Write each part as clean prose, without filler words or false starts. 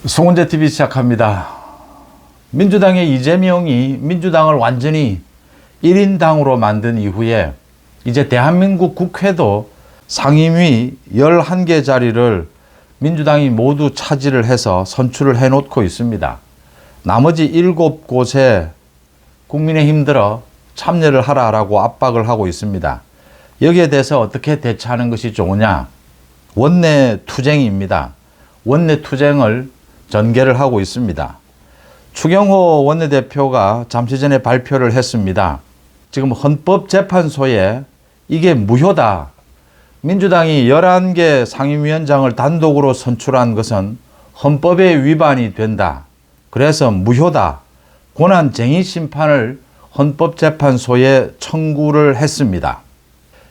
송은재TV 시작합니다. 민주당의 이재명이 민주당을 완전히 1인당으로 만든 이후에 이제 대한민국 국회도 상임위 11개 자리를 민주당이 모두 차지를 해서 선출을 해놓고 있습니다. 나머지 7곳에 국민의힘들어 참여를 하라라고 압박을 하고 있습니다. 여기에 대해서 어떻게 대처하는 것이 좋으냐? 원내 투쟁입니다. 원내 투쟁을 전개를 하고 있습니다. 추경호 원내대표가 잠시 전에 발표를 했습니다. 지금 헌법재판소에 이게 무효다. 민주당이 11개 상임위원장을 단독으로 선출한 것은 헌법에 위반이 된다. 그래서 무효다. 권한쟁의 심판을 헌법재판소에 청구를 했습니다.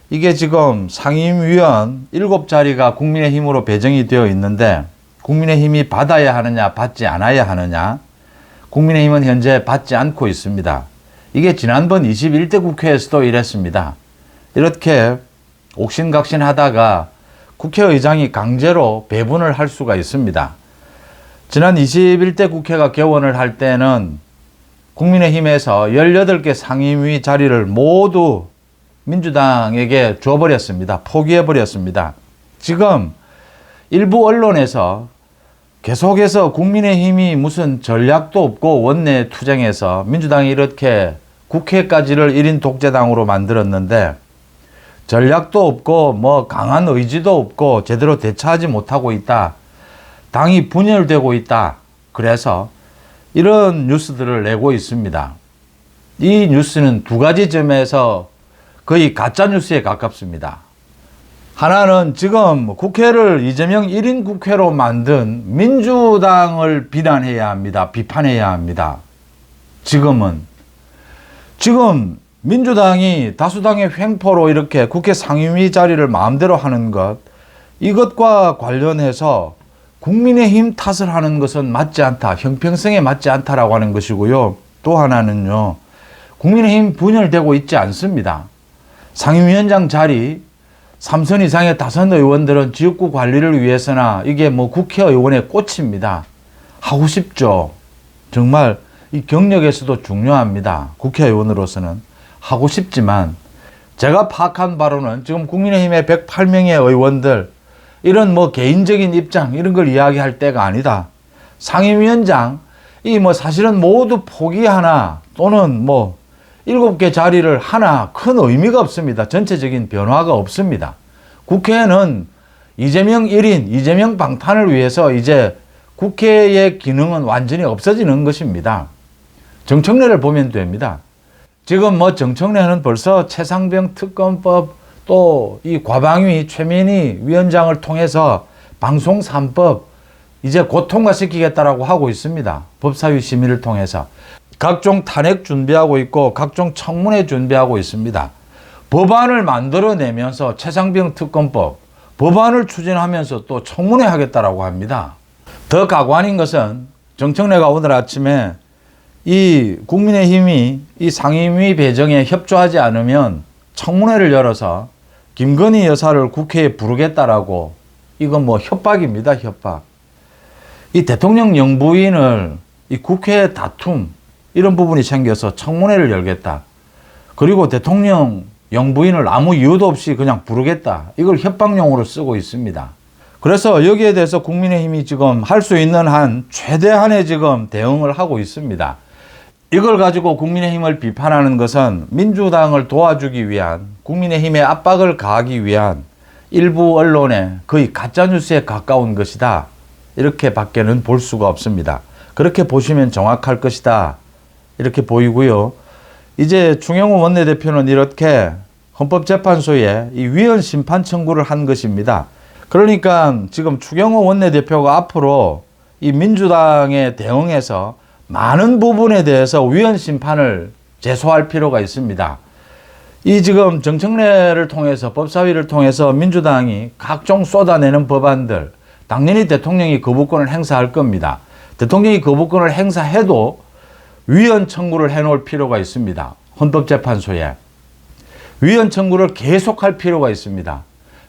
이게 지금 상임위원 7자리가 국민의힘으로 배정이 되어 있는데 국민의힘이 받아야 하느냐 받지 않아야 하느냐, 국민의힘은 현재 받지 않고 있습니다. 이게 지난번 21대 국회에서도 이랬습니다. 이렇게 옥신각신 하다가 국회의장이 강제로 배분을 할 수가 있습니다. 지난 21대 국회가 개원을 할 때는 국민의힘에서 18개 상임위 자리를 모두 민주당에게 줘버렸습니다. 포기해버렸습니다. 지금 일부 언론에서 계속해서 국민의힘이 무슨 전략도 없고 원내 투쟁에서 민주당이 이렇게 국회까지를 1인 독재당으로 만들었는데 전략도 없고 뭐 강한 의지도 없고 제대로 대처하지 못하고 있다. 당이 분열되고 있다. 그래서 이런 뉴스들을 내고 있습니다. 이 뉴스는 두 가지 점에서 거의 가짜뉴스에 가깝습니다. 하나는 지금 국회를 이재명 1인 국회로 만든 민주당을 비난해야 합니다. 비판해야 합니다. 지금 민주당이 다수당의 횡포로 이렇게 국회 상임위 자리를 마음대로 하는 것, 이것과 관련해서 국민의힘 탓을 하는 것은 맞지 않다. 형평성에 맞지 않다라고 하는 것이고요. 또 하나는요, 국민의힘 분열되고 있지 않습니다. 상임위원장 자리 3선 이상의 다선 의원들은 지역구 관리를 위해서나 이게 뭐 국회의원의 꽃입니다. 하고 싶죠. 정말 이 경력에서도 중요합니다. 국회의원으로서는 하고 싶지만 제가 파악한 바로는 지금 국민의힘의 108명의 의원들 이런 뭐 개인적인 입장 이런 걸 이야기할 때가 아니다. 상임위원장 이 뭐 사실은 모두 포기하나 또는 뭐 7개 자리를 하나 큰 의미가 없습니다. 전체적인 변화가 없습니다. 국회는 이재명 1인, 이재명 방탄을 위해서 이제 국회의 기능은 완전히 없어지는 것입니다. 정청래를 보면 됩니다. 지금 뭐 정청래는 벌써 최상병 특검법 또 이 과방위 최민희 위원장을 통해서 방송 3법 이제 곧 통과시키겠다라고 하고 있습니다. 법사위 심의를 통해서. 각종 탄핵 준비하고 있고 각종 청문회 준비하고 있습니다. 법안을 만들어내면서 최상병 특검법 법안을 추진하면서 또 청문회 하겠다라고 합니다. 더 가관인 것은 정청래가 오늘 아침에 이 국민의힘이 이 상임위 배정에 협조하지 않으면 청문회를 열어서 김건희 여사를 국회에 부르겠다라고, 이건 뭐 협박입니다. 협박. 이 대통령 영부인을 이 국회 다툼 이런 부분이 생겨서 청문회를 열겠다. 그리고 대통령 영부인을 아무 이유도 없이 그냥 부르겠다. 이걸 협박용으로 쓰고 있습니다. 그래서 여기에 대해서 국민의힘이 지금 할 수 있는 한 최대한의 지금 대응을 하고 있습니다. 이걸 가지고 국민의힘을 비판하는 것은 민주당을 도와주기 위한, 국민의힘에 압박을 가하기 위한 일부 언론의 거의 가짜뉴스에 가까운 것이다. 이렇게 밖에는 볼 수가 없습니다. 그렇게 보시면 정확할 것이다. 이렇게 보이고요. 이제 추경호 원내대표는 이렇게 헌법재판소에 이 위헌 심판 청구를 한 것입니다. 그러니까 지금 추경호 원내대표가 앞으로 이 민주당에 대응해서 많은 부분에 대해서 위헌 심판을 제소할 필요가 있습니다. 이 지금 정청래를 통해서 법사위를 통해서 민주당이 각종 쏟아내는 법안들 당연히 대통령이 거부권을 행사할 겁니다. 대통령이 거부권을 행사해도 위헌 청구를 해놓을 필요가 있습니다. 헌법재판소에. 위헌 청구를 계속할 필요가 있습니다.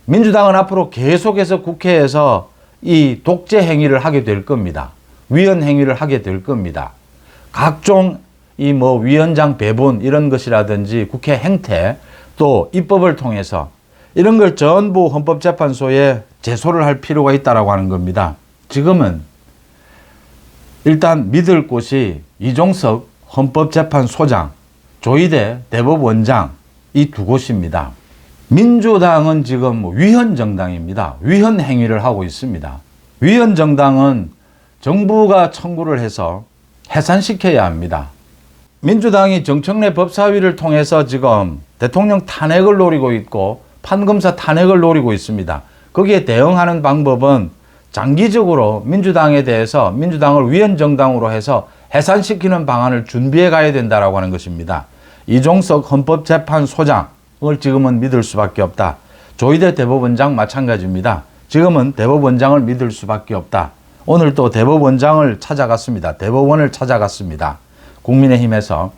민주당은 앞으로 계속해서 국회에서 이 독재 행위를 하게 될 겁니다. 위헌 행위를 하게 될 겁니다. 각종 이 뭐 위원장 배분 이런 것이라든지 국회 행태 또 입법을 통해서 이런 걸 전부 헌법재판소에 제소를 할 필요가 있다라고 하는 겁니다. 지금은 일단 믿을 곳이 이종석 헌법재판소장, 조희대 대법원장 이 두 곳입니다. 민주당은 지금 위헌 정당입니다. 위헌 행위를 하고 있습니다. 위헌 정당은 정부가 청구를 해서 해산시켜야 합니다. 민주당이 정청래 법사위를 통해서 지금 대통령 탄핵을 노리고 있고 판검사 탄핵을 노리고 있습니다. 거기에 대응하는 방법은 장기적으로 민주당에 대해서 민주당을 위헌 정당으로 해서 해산시키는 방안을 준비해 가야 된다라고 하는 것입니다. 이종석 헌법재판소장을 지금은 믿을 수밖에 없다. 조희대 대법원장 마찬가지입니다. 지금은 대법원장을 믿을 수밖에 없다. 오늘 또 대법원장을 찾아갔습니다. 대법원을 찾아갔습니다. 국민의힘에서.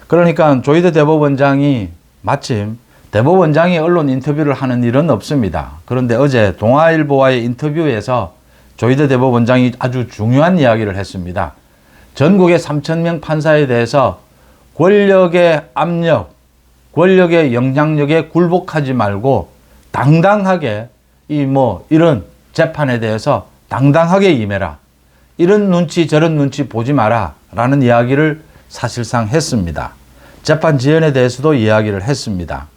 그러니까 조희대 대법원장이 마침 대법원장이 언론 인터뷰를 하는 일은 없습니다. 그런데 어제 동아일보와의 인터뷰에서 조희대 대법원장이 아주 중요한 이야기를 했습니다. 전국의 3,000명 판사에 대해서 권력의 압력, 권력의 영향력에 굴복하지 말고 당당하게 이런 재판에 대해서 당당하게 임해라. 이런 눈치 저런 눈치 보지 마라 라는 이야기를 사실상 했습니다. 재판 지연에 대해서도 이야기를 했습니다.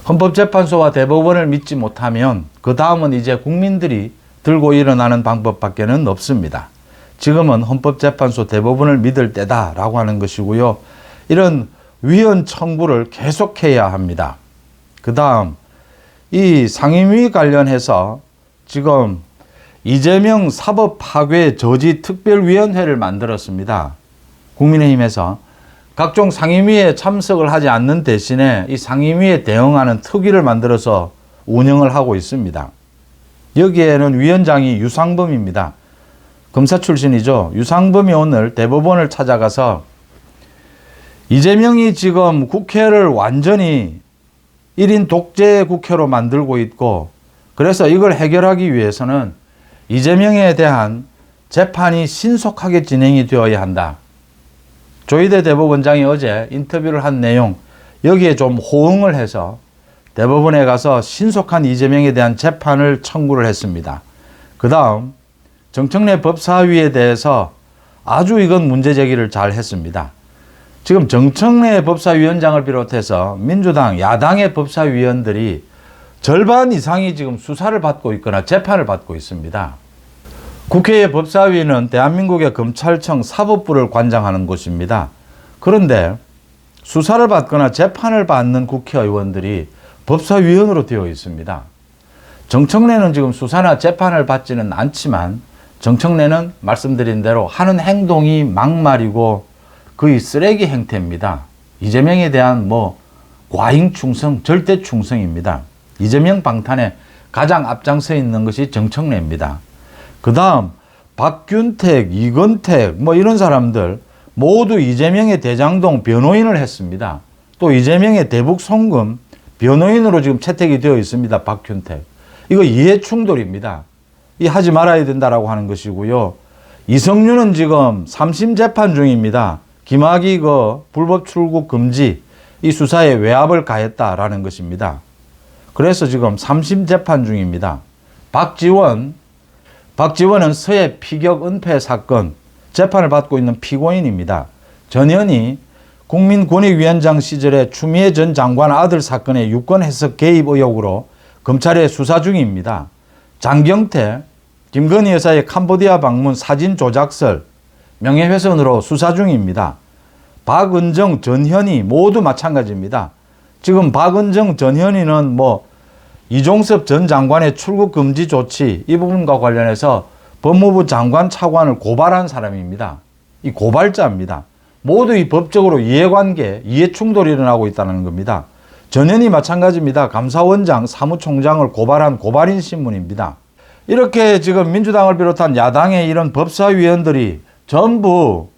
헌법재판소와 대법원을 믿지 못하면 그 다음은 이제 국민들이 들고 일어나는 방법밖에는 없습니다. 지금은 헌법재판소 대법원을 믿을 때다라고 하는 것이고요. 이런 위헌 청구를 계속해야 합니다. 그 다음 이 상임위 관련해서 지금 이재명 사법 파괴 저지 특별위원회를 만들었습니다. 국민의힘에서 각종 상임위에 참석을 하지 않는 대신에 이 상임위에 대응하는 특위를 만들어서 운영을 하고 있습니다. 여기에는 위원장이 유상범입니다. 검사 출신이죠. 유상범이 오늘 대법원을 찾아가서 이재명이 지금 국회를 완전히 1인 독재 국회로 만들고 있고 그래서 이걸 해결하기 위해서는 이재명에 대한 재판이 신속하게 진행이 되어야 한다. 조희대 대법원장이 어제 인터뷰를 한 내용 여기에 좀 호응을 해서 대법원에 가서 신속한 이재명에 대한 재판을 청구를 했습니다. 그 다음 정청래 법사위에 대해서 아주 이건 문제 제기를 잘 했습니다. 지금 정청래 법사위원장을 비롯해서 민주당 야당의 법사위원들이 절반 이상이 지금 수사를 받고 있거나 재판을 받고 있습니다. 국회의 법사위는 대한민국의 검찰청 사법부를 관장하는 곳입니다. 그런데 수사를 받거나 재판을 받는 국회의원들이 법사위원으로 되어 있습니다. 정청래는 지금 수사나 재판을 받지는 않지만 정청래는 말씀드린 대로 하는 행동이 막말이고 거의 쓰레기 행태입니다. 이재명에 대한 과잉 충성, 절대 충성입니다. 이재명 방탄에 가장 앞장서 있는 것이 정청래입니다. 그 다음 박균택, 이건택 이런 사람들 모두 이재명의 대장동 변호인을 했습니다. 또 이재명의 대북 송금 변호인으로 지금 채택이 되어 있습니다. 박균택. 이거 이해 충돌입니다. 이 하지 말아야 된다라고 하는 것이고요. 이성윤은 지금 3심 재판 중입니다. 김학의 불법 출국 금지 이 수사에 외압을 가했다라는 것입니다. 그래서 지금 3심 재판 중입니다. 박지원은 서해 피격 은폐 사건 재판을 받고 있는 피고인입니다. 전현희 국민권익위원장 시절에 추미애 전 장관 아들 사건의 유권 해석 개입 의혹으로 검찰에 수사 중입니다. 장경태, 김건희 여사의 캄보디아 방문 사진 조작설 명예훼손으로 수사 중입니다. 박은정, 전현희 모두 마찬가지입니다. 지금 박은정, 전현희는 이종섭 전 장관의 출국 금지 조치 이 부분과 관련해서 법무부 장관 차관을 고발한 사람입니다. 이 고발자입니다. 모두 이 법적으로 이해관계, 이해충돌이 일어나고 있다는 겁니다. 전현희 마찬가지입니다. 감사원장, 사무총장을 고발한 고발인 신문입니다. 이렇게 지금 민주당을 비롯한 야당의 이런 법사위원들이 전부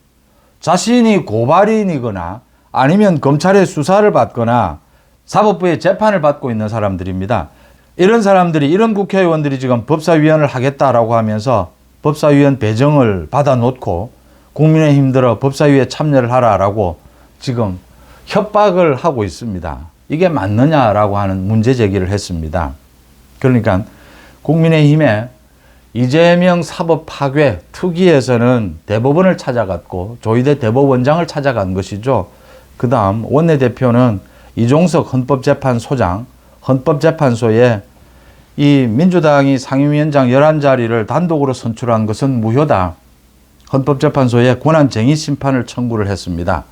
자신이 고발인이거나 아니면 검찰의 수사를 받거나 사법부의 재판을 받고 있는 사람들입니다. 이런 사람들이, 이런 국회의원들이 지금 법사위원을 하겠다라고 하면서 법사위원 배정을 받아놓고 국민의힘들어 법사위에 참여를 하라라고 지금 협박을 하고 있습니다. 이게 맞느냐라고 하는 문제 제기를 했습니다. 그러니까 국민의힘의 이재명 사법 파괴 특위에서는 대법원을 찾아갔고 조희대 대법원장을 찾아간 것이죠. 그 다음 원내대표는 이종석 헌법재판소장, 헌법재판소에 이 민주당이 상임위원장 11자리를 단독으로 선출한 것은 무효다. 헌법재판소에 권한쟁의 심판을 청구를 했습니다.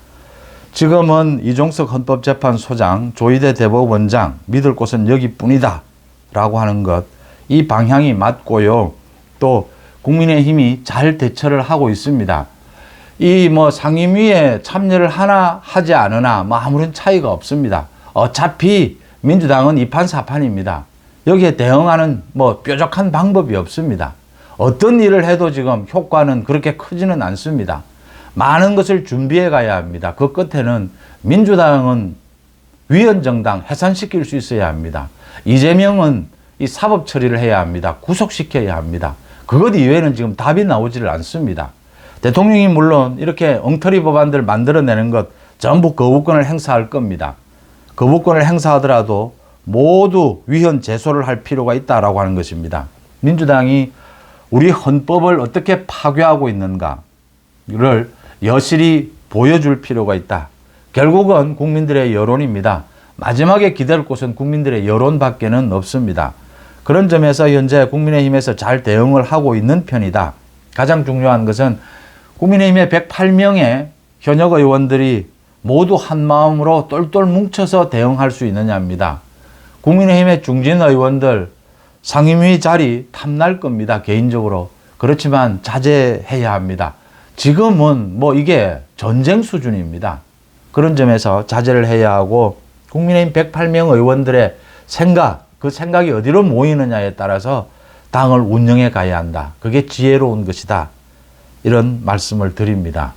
지금은 이종석 헌법재판소장, 조희대 대법원장 믿을 곳은 여기뿐이다 라고 하는 것, 이 방향이 맞고요. 또 국민의힘이 잘 대처를 하고 있습니다. 이 상임위에 참여를 하나 하지 않으나 아무런 차이가 없습니다. 어차피 민주당은 이판사판입니다. 여기에 대응하는 뾰족한 방법이 없습니다. 어떤 일을 해도 지금 효과는 그렇게 크지는 않습니다. 많은 것을 준비해 가야 합니다. 그 끝에는 민주당은 위헌정당 해산시킬 수 있어야 합니다. 이재명은 이 사법 처리를 해야 합니다. 구속시켜야 합니다. 그것 이외에는 지금 답이 나오지를 않습니다. 대통령이 물론 이렇게 엉터리 법안들 만들어내는 것 전부 거부권을 행사할 겁니다. 거부권을 행사하더라도 모두 위헌 제소를 할 필요가 있다라고 하는 것입니다. 민주당이 우리 헌법을 어떻게 파괴하고 있는가를 여실히 보여줄 필요가 있다. 결국은 국민들의 여론입니다. 마지막에 기댈 곳은 국민들의 여론밖에는 없습니다. 그런 점에서 현재 국민의힘에서 잘 대응을 하고 있는 편이다. 가장 중요한 것은 국민의힘의 108명의 현역 의원들이 모두 한마음으로 똘똘 뭉쳐서 대응할 수 있느냐입니다. 국민의힘의 중진 의원들 상임위 자리 탐날 겁니다. 개인적으로. 그렇지만 자제해야 합니다. 지금은 이게 전쟁 수준입니다. 그런 점에서 자제를 해야 하고 국민의힘 108명 의원들의 생각, 그 생각이 어디로 모이느냐에 따라서 당을 운영해 가야 한다. 그게 지혜로운 것이다. 이런 말씀을 드립니다.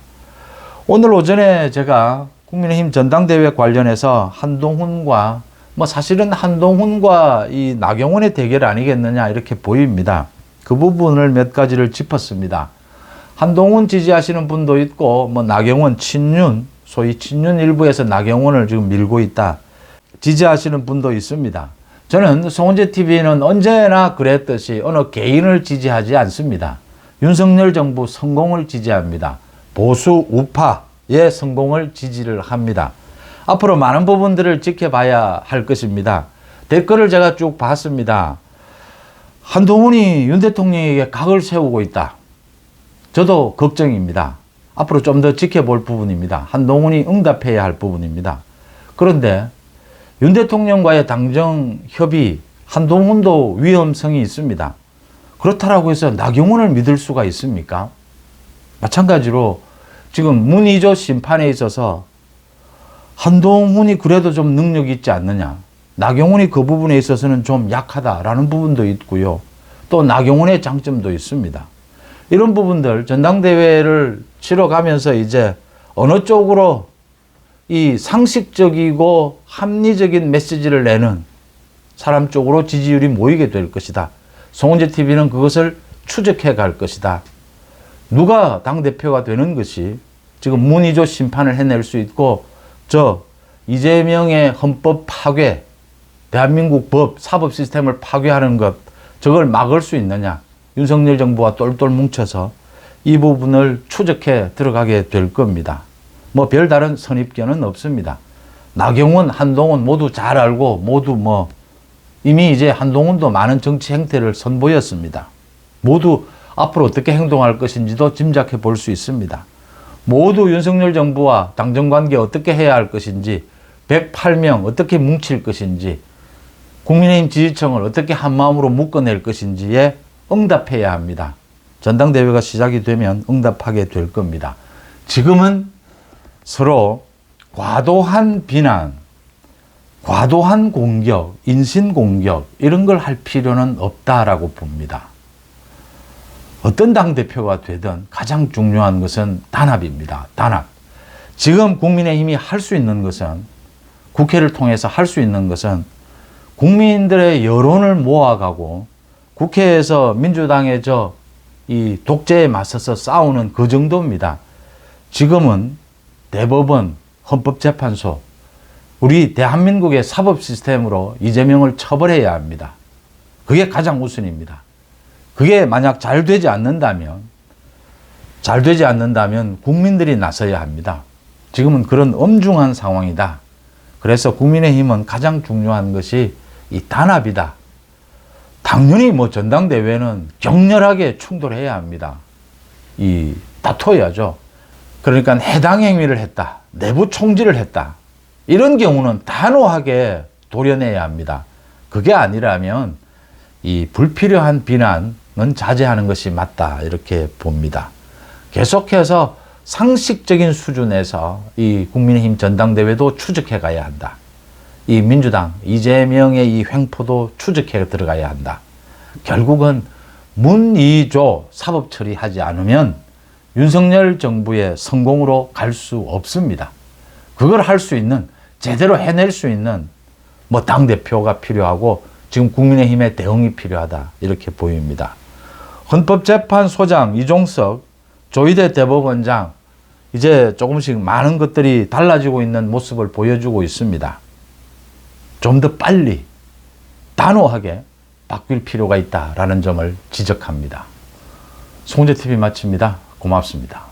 오늘 오전에 제가 국민의힘 전당대회 관련해서 한동훈과 사실은 한동훈과 이 나경원의 대결 아니겠느냐 이렇게 보입니다. 그 부분을 몇 가지를 짚었습니다. 한동훈 지지하시는 분도 있고 나경원 친윤, 소위 친윤 일부에서 나경원을 지금 밀고 있다. 지지하시는 분도 있습니다. 저는 송원재 TV는 언제나 그랬듯이 어느 개인을 지지하지 않습니다. 윤석열 정부 성공을 지지합니다. 보수 우파의 성공을 지지를 합니다. 앞으로 많은 부분들을 지켜봐야 할 것입니다. 댓글을 제가 쭉 봤습니다. 한동훈이 윤 대통령에게 각을 세우고 있다. 저도 걱정입니다. 앞으로 좀 더 지켜볼 부분입니다. 한동훈이 응답해야 할 부분입니다. 그런데 윤 대통령과의 당정 협의, 한동훈도 위험성이 있습니다. 그렇다고 해서 나경원을 믿을 수가 있습니까? 마찬가지로 지금 문의조 심판에 있어서 한동훈이 그래도 좀 능력이 있지 않느냐. 나경원이 그 부분에 있어서는 좀 약하다라는 부분도 있고요. 또 나경원의 장점도 있습니다. 이런 부분들 전당대회를 치러가면서 이제 어느 쪽으로 이 상식적이고 합리적인 메시지를 내는 사람 쪽으로 지지율이 모이게 될 것이다. 송원재 TV는 그것을 추적해 갈 것이다. 누가 당대표가 되는 것이 지금 문의조 심판을 해낼 수 있고 이재명의 헌법 파괴, 대한민국 법, 사법 시스템을 파괴하는 것, 저걸 막을 수 있느냐. 윤석열 정부와 똘똘 뭉쳐서 이 부분을 추적해 들어가게 될 겁니다. 별다른 선입견은 없습니다. 나경원, 한동훈 모두 잘 알고 모두 이미 이제 한동훈도 많은 정치 행태를 선보였습니다. 모두 앞으로 어떻게 행동할 것인지도 짐작해 볼 수 있습니다. 모두 윤석열 정부와 당정관계 어떻게 해야 할 것인지, 108명 어떻게 뭉칠 것인지, 국민의힘 지지층을 어떻게 한마음으로 묶어낼 것인지에 응답해야 합니다. 전당대회가 시작이 되면 응답하게 될 겁니다. 지금은 서로 과도한 비난, 과도한 공격, 인신공격 이런 걸 할 필요는 없다라고 봅니다. 어떤 당대표가 되든 가장 중요한 것은 단합입니다. 단합. 지금 국민의힘이 할 수 있는 것은, 국회를 통해서 할 수 있는 것은 국민들의 여론을 모아가고 국회에서 민주당의 이 독재에 맞서서 싸우는 그 정도입니다. 지금은 대법원, 헌법재판소, 우리 대한민국의 사법 시스템으로 이재명을 처벌해야 합니다. 그게 가장 우선입니다. 그게 만약 잘 되지 않는다면 국민들이 나서야 합니다. 지금은 그런 엄중한 상황이다. 그래서 국민의힘은 가장 중요한 것이 이 단합이다. 당연히 뭐 전당대회는 격렬하게 충돌해야 합니다. 다퉈야죠. 그러니까 해당 행위를 했다. 내부 총질을 했다. 이런 경우는 단호하게 도려내야 합니다. 그게 아니라면 이 불필요한 비난은 자제하는 것이 맞다. 이렇게 봅니다. 계속해서 상식적인 수준에서 이 국민의힘 전당대회도 추적해 가야 한다. 이 민주당, 이재명의 이 횡포도 추적해 들어가야 한다. 결국은 문이조 사법 처리하지 않으면 윤석열 정부의 성공으로 갈 수 없습니다. 그걸 할 수 있는, 제대로 해낼 수 있는 뭐 당대표가 필요하고 지금 국민의힘의 대응이 필요하다. 이렇게 보입니다. 헌법재판소장 이종석, 조희대 대법원장, 이제 조금씩 많은 것들이 달라지고 있는 모습을 보여주고 있습니다. 좀 더 빨리, 단호하게 바뀔 필요가 있다라는 점을 지적합니다. 송재TV 마칩니다. 고맙습니다.